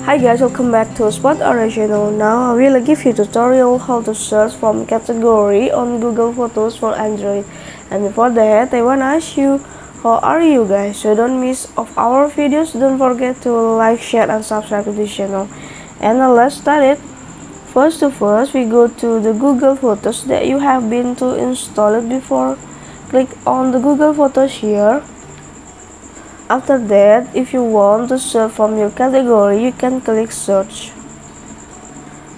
Hi guys, welcome back to Spot Original. Now I will give you a tutorial how to search from category on Google Photos for Android. And before that, I wanna ask you, how are you guys? So don't miss of our videos. Don't forget to like, share, and subscribe to this channel. And now let's start it. First of all, we go to the Google Photos that you have been to install it before. Click on the Google Photos here. After that, if you want to search from your category, you can click search.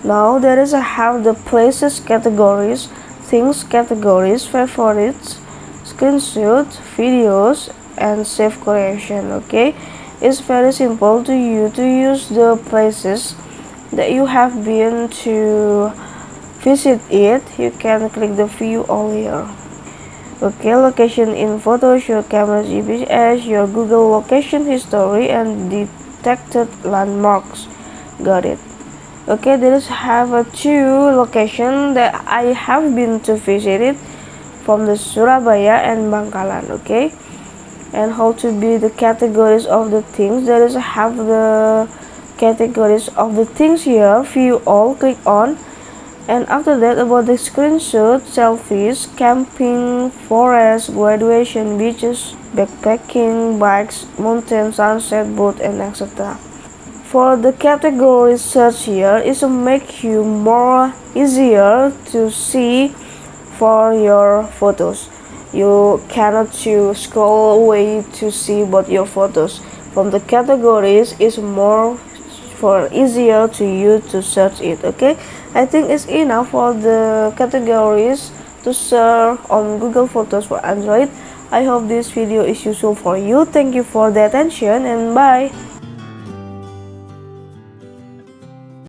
Now there is a have the places categories, things categories, favorites, screenshots, videos, and save creation. Okay, it's very simple to you to use the places that you have been to visit it. You can click the view all here. Okay, location in photos, your camera's GPS, your Google location history, and detected landmarks. Got it. Okay, there is have a two location that I have been to visit it from the Surabaya and Bangkalan. Okay, and how to be the categories of the things. There is have the categories of the things here. View all. Click on. And after that, about the screenshot, selfies, camping, forest, graduation, beaches, backpacking, bikes, mountain, sunset, boat, and etc. For the category search here is to make you more easier to see for your photos. You cannot to scroll away to see about your photos. From the categories is more for easier to you to search it. Okay, I think it's enough for the categories to search on Google Photos for Android. I hope this video is useful for you. Thank you for the attention and bye.